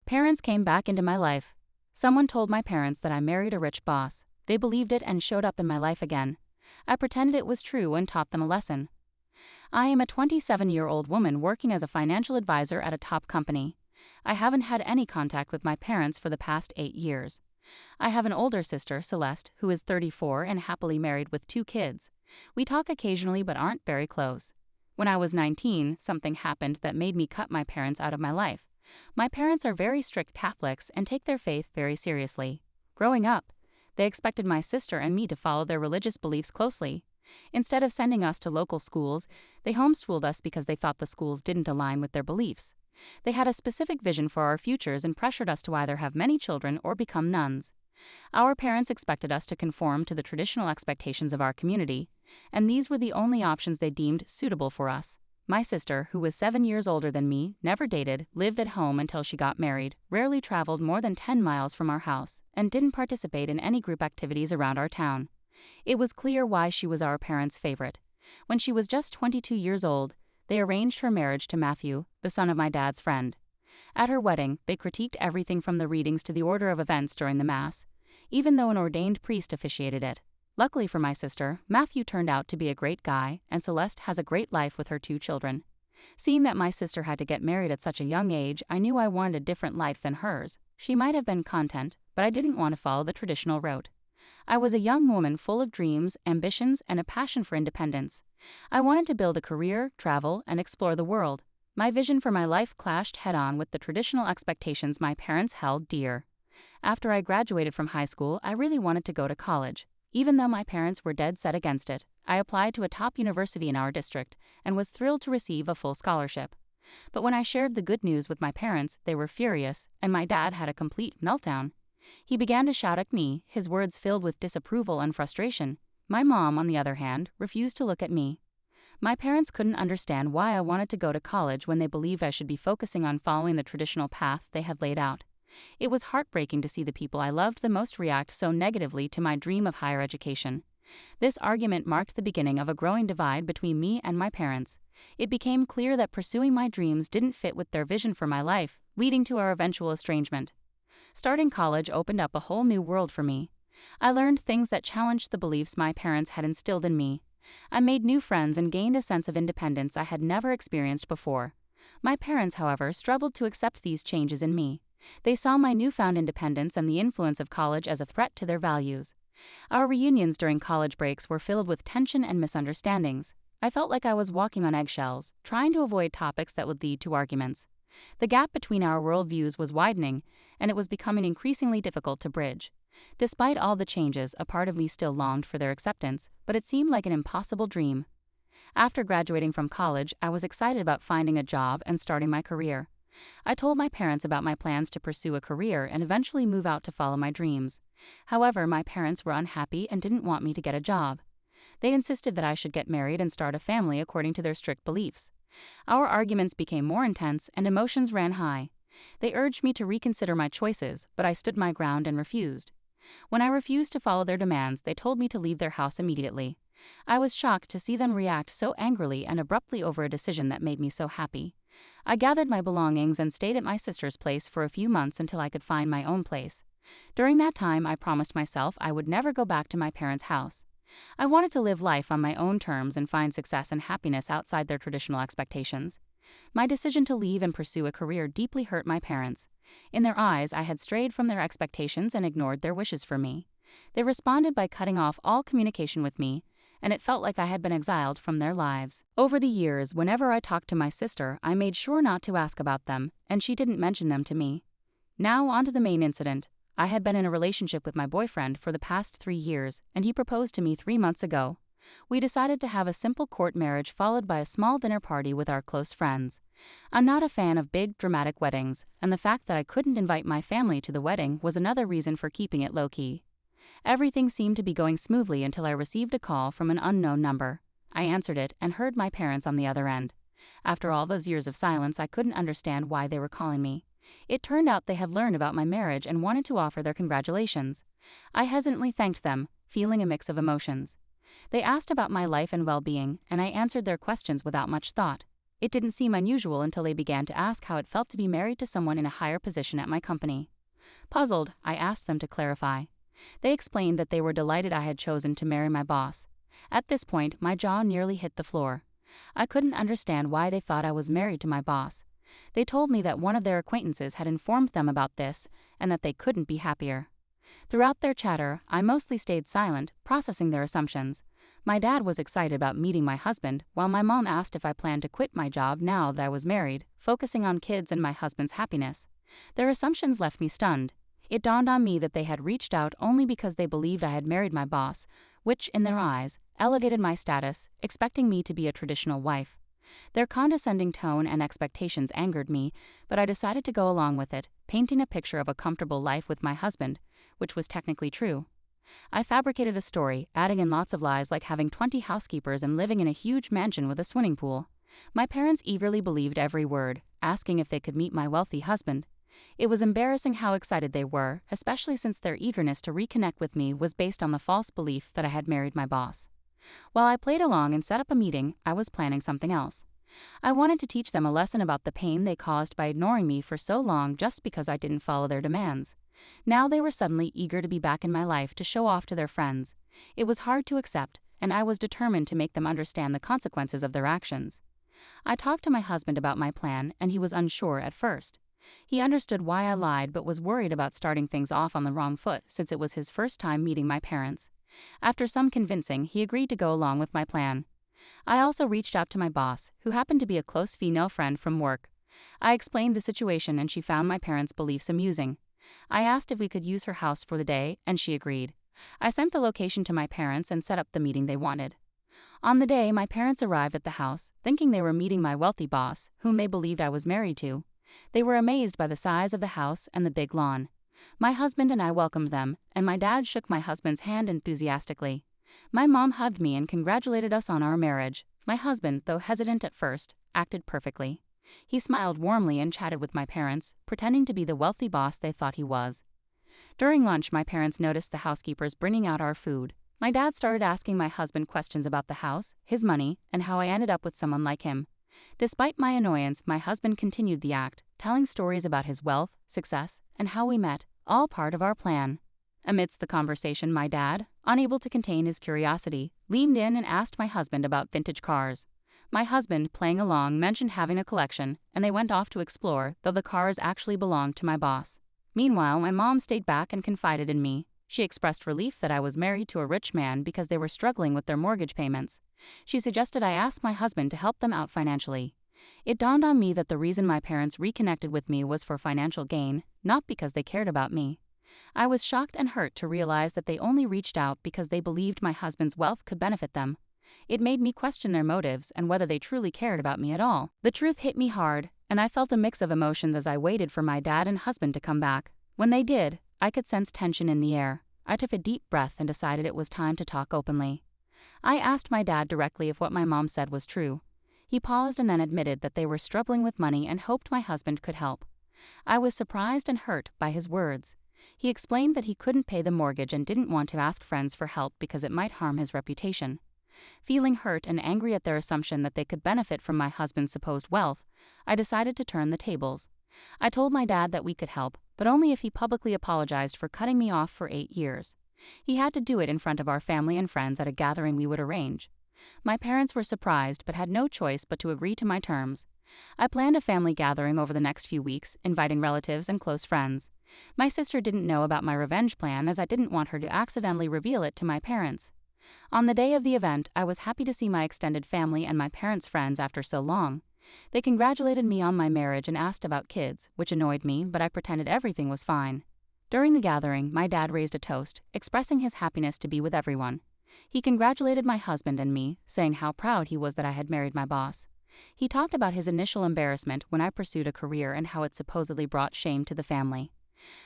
Parents came back into my life. Someone told my parents that I married a rich boss. They believed it and showed up in my life again. I pretended it was true and taught them a lesson. I am a 27-year-old woman working as a financial advisor at a top company. I haven't had any contact with my parents for the past 8 years. I have an older sister, Celeste, who is 34 and happily married with 2 kids. We talk occasionally but aren't very close. When I was 19, something happened that made me cut my parents out of my life. My parents are very strict Catholics and take their faith very seriously. Growing up, they expected my sister and me to follow their religious beliefs closely. Instead of sending us to local schools, they homeschooled us because they thought the schools didn't align with their beliefs. They had a specific vision for our futures and pressured us to either have many children or become nuns. Our parents expected us to conform to the traditional expectations of our community, and these were the only options they deemed suitable for us. My sister, who was 7 years older than me, never dated, lived at home until she got married, rarely traveled more than 10 miles from our house, and didn't participate in any group activities around our town. It was clear why she was our parents' favorite. When she was just 22 years old, they arranged her marriage to Matthew, the son of my dad's friend. At her wedding, they critiqued everything from the readings to the order of events during the Mass, even though an ordained priest officiated it. Luckily for my sister, Matthew turned out to be a great guy, and Celeste has a great life with her 2 children. Seeing that my sister had to get married at such a young age, I knew I wanted a different life than hers. She might have been content, but I didn't want to follow the traditional route. I was a young woman full of dreams, ambitions, and a passion for independence. I wanted to build a career, travel, and explore the world. My vision for my life clashed head-on with the traditional expectations my parents held dear. After I graduated from high school, I really wanted to go to college. Even though my parents were dead set against it, I applied to a top university in our district and was thrilled to receive a full scholarship. But when I shared the good news with my parents, they were furious, and my dad had a complete meltdown. He began to shout at me, his words filled with disapproval and frustration. My mom, on the other hand, refused to look at me. My parents couldn't understand why I wanted to go to college when they believed I should be focusing on following the traditional path they had laid out. It was heartbreaking to see the people I loved the most react so negatively to my dream of higher education. This argument marked the beginning of a growing divide between me and my parents. It became clear that pursuing my dreams didn't fit with their vision for my life, leading to our eventual estrangement. Starting college opened up a whole new world for me. I learned things that challenged the beliefs my parents had instilled in me. I made new friends and gained a sense of independence I had never experienced before. My parents, however, struggled to accept these changes in me. They saw my newfound independence and the influence of college as a threat to their values. Our reunions during college breaks were filled with tension and misunderstandings. I felt like I was walking on eggshells, trying to avoid topics that would lead to arguments. The gap between our worldviews was widening, and it was becoming increasingly difficult to bridge. Despite all the changes, a part of me still longed for their acceptance, but it seemed like an impossible dream. After graduating from college, I was excited about finding a job and starting my career. I told my parents about my plans to pursue a career and eventually move out to follow my dreams. However, my parents were unhappy and didn't want me to get a job. They insisted that I should get married and start a family according to their strict beliefs. Our arguments became more intense and emotions ran high. They urged me to reconsider my choices, but I stood my ground and refused. When I refused to follow their demands, they told me to leave their house immediately. I was shocked to see them react so angrily and abruptly over a decision that made me so happy. I gathered my belongings and stayed at my sister's place for a few months until I could find my own place. During that time, I promised myself I would never go back to my parents' house. I wanted to live life on my own terms and find success and happiness outside their traditional expectations. My decision to leave and pursue a career deeply hurt my parents. In their eyes, I had strayed from their expectations and ignored their wishes for me. They responded by cutting off all communication with me, and it felt like I had been exiled from their lives. Over the years, whenever I talked to my sister, I made sure not to ask about them, and she didn't mention them to me. Now, on to the main incident. I had been in a relationship with my boyfriend for the past 3 years, and he proposed to me 3 months ago. We decided to have a simple court marriage followed by a small dinner party with our close friends. I'm not a fan of big, dramatic weddings, and the fact that I couldn't invite my family to the wedding was another reason for keeping it low-key. Everything seemed to be going smoothly until I received a call from an unknown number. I answered it and heard my parents on the other end. After all those years of silence, I couldn't understand why they were calling me. It turned out they had learned about my marriage and wanted to offer their congratulations. I hesitantly thanked them, feeling a mix of emotions. They asked about my life and well-being, and I answered their questions without much thought. It didn't seem unusual until they began to ask how it felt to be married to someone in a higher position at my company. Puzzled, I asked them to clarify. They explained that they were delighted I had chosen to marry my boss. At this point, my jaw nearly hit the floor. I couldn't understand why they thought I was married to my boss. They told me that one of their acquaintances had informed them about this and that they couldn't be happier. Throughout their chatter, I mostly stayed silent, processing their assumptions. My dad was excited about meeting my husband, while my mom asked if I planned to quit my job now that I was married, focusing on kids and my husband's happiness. Their assumptions left me stunned. It dawned on me that they had reached out only because they believed I had married my boss, which, in their eyes, elevated my status, expecting me to be a traditional wife. Their condescending tone and expectations angered me, but I decided to go along with it, painting a picture of a comfortable life with my husband, which was technically true. I fabricated a story, adding in lots of lies like having 20 housekeepers and living in a huge mansion with a swimming pool. My parents eagerly believed every word, asking if they could meet my wealthy husband. It was embarrassing how excited they were, especially since their eagerness to reconnect with me was based on the false belief that I had married my boss. While I played along and set up a meeting, I was planning something else. I wanted to teach them a lesson about the pain they caused by ignoring me for so long just because I didn't follow their demands. Now they were suddenly eager to be back in my life to show off to their friends. It was hard to accept, and I was determined to make them understand the consequences of their actions. I talked to my husband about my plan, and he was unsure at first. He understood why I lied but was worried about starting things off on the wrong foot since it was his first time meeting my parents. After some convincing, he agreed to go along with my plan. I also reached out to my boss, who happened to be a close female friend from work. I explained the situation and she found my parents' beliefs amusing. I asked if we could use her house for the day, and she agreed. I sent the location to my parents and set up the meeting they wanted. On the day, my parents arrived at the house, thinking they were meeting my wealthy boss, whom they believed I was married to. They were amazed by the size of the house and the big lawn. My husband and I welcomed them, and my dad shook my husband's hand enthusiastically. My mom hugged me and congratulated us on our marriage. My husband, though hesitant at first, acted perfectly. He smiled warmly and chatted with my parents, pretending to be the wealthy boss they thought he was. During lunch, my parents noticed the housekeepers bringing out our food. My dad started asking my husband questions about the house, his money, and how I ended up with someone like him. Despite my annoyance, my husband continued the act, telling stories about his wealth, success, and how we met, all part of our plan. Amidst the conversation, my dad, unable to contain his curiosity, leaned in and asked my husband about vintage cars. My husband, playing along, mentioned having a collection, and they went off to explore, though the cars actually belonged to my boss. Meanwhile, my mom stayed back and confided in me. She expressed relief that I was married to a rich man because they were struggling with their mortgage payments. She suggested I ask my husband to help them out financially. It dawned on me that the reason my parents reconnected with me was for financial gain, not because they cared about me. I was shocked and hurt to realize that they only reached out because they believed my husband's wealth could benefit them. It made me question their motives and whether they truly cared about me at all. The truth hit me hard, and I felt a mix of emotions as I waited for my dad and husband to come back. When they did, I could sense tension in the air. I took a deep breath and decided it was time to talk openly. I asked my dad directly if what my mom said was true. He paused and then admitted that they were struggling with money and hoped my husband could help. I was surprised and hurt by his words. He explained that he couldn't pay the mortgage and didn't want to ask friends for help because it might harm his reputation. Feeling hurt and angry at their assumption that they could benefit from my husband's supposed wealth, I decided to turn the tables. I told my dad that we could help, but only if he publicly apologized for cutting me off for 8 years. He had to do it in front of our family and friends at a gathering we would arrange. My parents were surprised but had no choice but to agree to my terms. I planned a family gathering over the next few weeks, inviting relatives and close friends. My sister didn't know about my revenge plan as I didn't want her to accidentally reveal it to my parents. On the day of the event, I was happy to see my extended family and my parents' friends after so long. They congratulated me on my marriage and asked about kids, which annoyed me, but I pretended everything was fine. During the gathering, my dad raised a toast, expressing his happiness to be with everyone. He congratulated my husband and me, saying how proud he was that I had married my boss. He talked about his initial embarrassment when I pursued a career and how it supposedly brought shame to the family.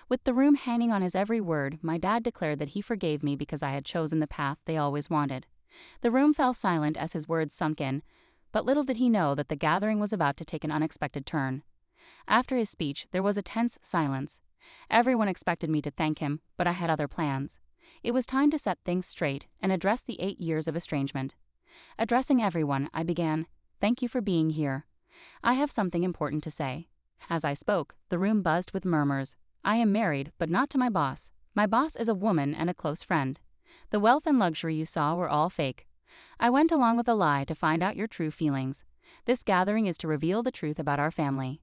With the room hanging on his every word, my dad declared that he forgave me because I had chosen the path they always wanted. The room fell silent as his words sunk in, but little did he know that the gathering was about to take an unexpected turn. After his speech, there was a tense silence. Everyone expected me to thank him, but I had other plans. It was time to set things straight and address the 8 years of estrangement. Addressing everyone, I began, "Thank you for being here. I have something important to say. As I spoke, the room buzzed with murmurs. I am married, but not to my boss. My boss is a woman and a close friend. The wealth and luxury you saw were all fake. I went along with a lie to find out your true feelings. This gathering is to reveal the truth about our family.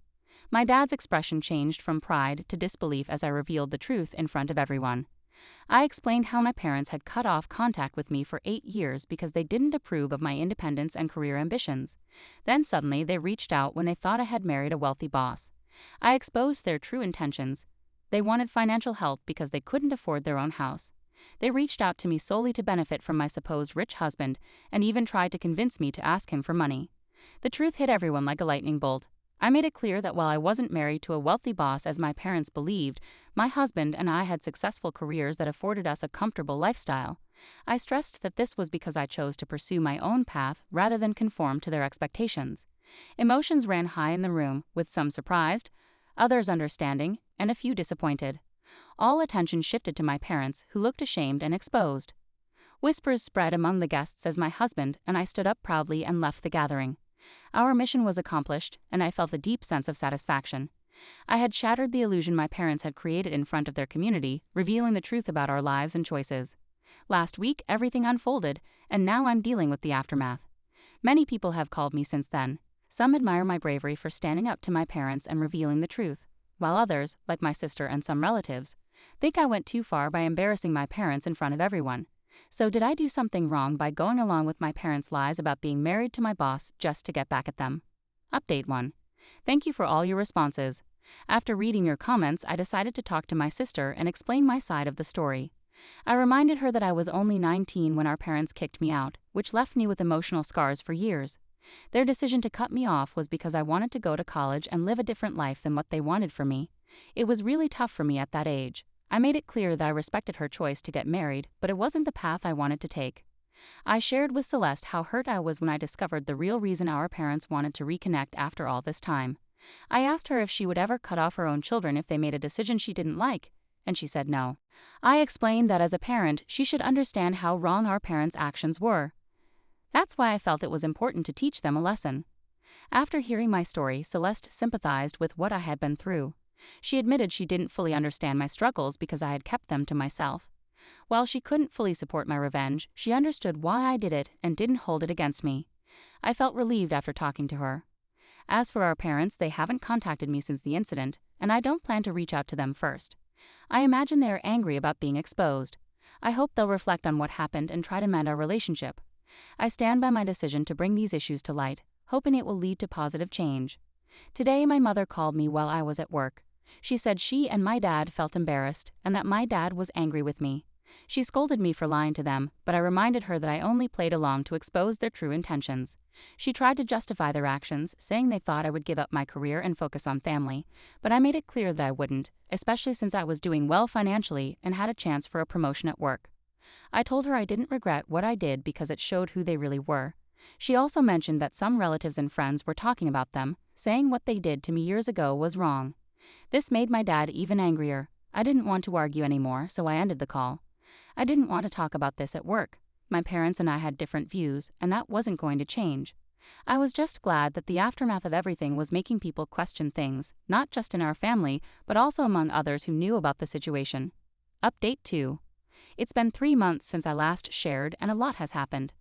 My dad's expression changed from pride to disbelief as I revealed the truth in front of everyone. I explained how my parents had cut off contact with me for 8 years because they didn't approve of my independence and career ambitions. Then suddenly they reached out when they thought I had married a wealthy boss. I exposed their true intentions. They wanted financial help because they couldn't afford their own house. They reached out to me solely to benefit from my supposed rich husband and even tried to convince me to ask him for money. The truth hit everyone like a lightning bolt. I made it clear that while I wasn't married to a wealthy boss as my parents believed, my husband and I had successful careers that afforded us a comfortable lifestyle. I stressed that this was because I chose to pursue my own path rather than conform to their expectations. Emotions ran high in the room, with some surprised, others understanding, and a few disappointed. All attention shifted to my parents, who looked ashamed and exposed. Whispers spread among the guests as my husband and I stood up proudly and left the gathering. Our mission was accomplished, and I felt a deep sense of satisfaction. I had shattered the illusion my parents had created in front of their community, revealing the truth about our lives and choices. Last week, everything unfolded, and now I'm dealing with the aftermath. Many people have called me since then. Some admire my bravery for standing up to my parents and revealing the truth, while others, like my sister and some relatives, think I went too far by embarrassing my parents in front of everyone. So did I do something wrong by going along with my parents' lies about being married to my boss just to get back at them? Update 1. Thank you for all your responses. After reading your comments, I decided to talk to my sister and explain my side of the story. I reminded her that I was only 19 when our parents kicked me out, which left me with emotional scars for years. Their decision to cut me off was because I wanted to go to college and live a different life than what they wanted for me. It was really tough for me at that age. I made it clear that I respected her choice to get married, but it wasn't the path I wanted to take. I shared with Celeste how hurt I was when I discovered the real reason our parents wanted to reconnect after all this time. I asked her if she would ever cut off her own children if they made a decision she didn't like, and she said no. I explained that as a parent, she should understand how wrong our parents' actions were. That's why I felt it was important to teach them a lesson. After hearing my story, Celeste sympathized with what I had been through. She admitted she didn't fully understand my struggles because I had kept them to myself. While she couldn't fully support my revenge, she understood why I did it and didn't hold it against me. I felt relieved after talking to her. As for our parents, they haven't contacted me since the incident, and I don't plan to reach out to them first. I imagine they are angry about being exposed. I hope they'll reflect on what happened and try to mend our relationship. I stand by my decision to bring these issues to light, hoping it will lead to positive change. Today, my mother called me while I was at work. She said she and my dad felt embarrassed and that my dad was angry with me. She scolded me for lying to them, but I reminded her that I only played along to expose their true intentions. She tried to justify their actions, saying they thought I would give up my career and focus on family, but I made it clear that I wouldn't, especially since I was doing well financially and had a chance for a promotion at work. I told her I didn't regret what I did because it showed who they really were. She also mentioned that some relatives and friends were talking about them, saying what they did to me years ago was wrong. This made my dad even angrier. I didn't want to argue anymore, so I ended the call. I didn't want to talk about this at work. My parents and I had different views, and that wasn't going to change. I was just glad that the aftermath of everything was making people question things, not just in our family, but also among others who knew about the situation. Update 2. It's been 3 months since I last shared, and a lot has happened.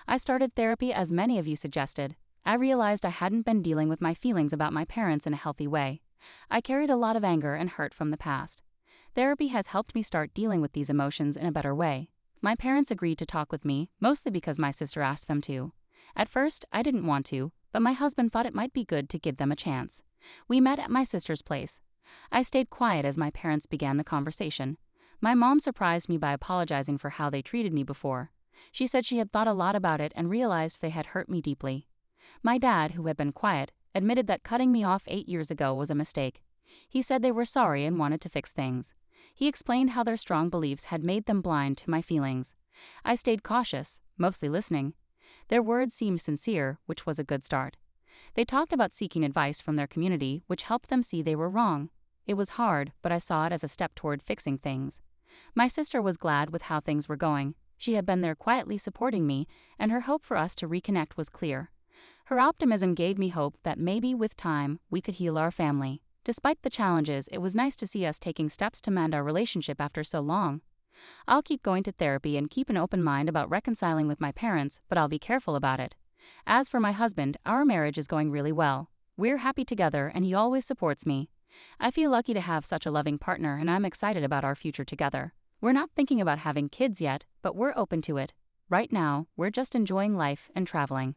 I started therapy as many of you suggested. I realized I hadn't been dealing with my feelings about my parents in a healthy way. I carried a lot of anger and hurt from the past. Therapy has helped me start dealing with these emotions in a better way. My parents agreed to talk with me, mostly because my sister asked them to. At first, I didn't want to, but my husband thought it might be good to give them a chance. We met at my sister's place. I stayed quiet as my parents began the conversation. My mom surprised me by apologizing for how they treated me before. She said she had thought a lot about it and realized they had hurt me deeply. My dad, who had been quiet, admitted that cutting me off 8 years ago was a mistake. He said they were sorry and wanted to fix things. He explained how their strong beliefs had made them blind to my feelings. I stayed cautious, mostly listening. Their words seemed sincere, which was a good start. They talked about seeking advice from their community, which helped them see they were wrong. It was hard, but I saw it as a step toward fixing things. My sister was glad with how things were going. She had been there quietly supporting me, and her hope for us to reconnect was clear. Her optimism gave me hope that maybe with time, we could heal our family. Despite the challenges, it was nice to see us taking steps to mend our relationship after so long. I'll keep going to therapy and keep an open mind about reconciling with my parents, but I'll be careful about it. As for my husband, our marriage is going really well. We're happy together and he always supports me. I feel lucky to have such a loving partner and I'm excited about our future together. We're not thinking about having kids yet, but we're open to it. Right now, we're just enjoying life and traveling.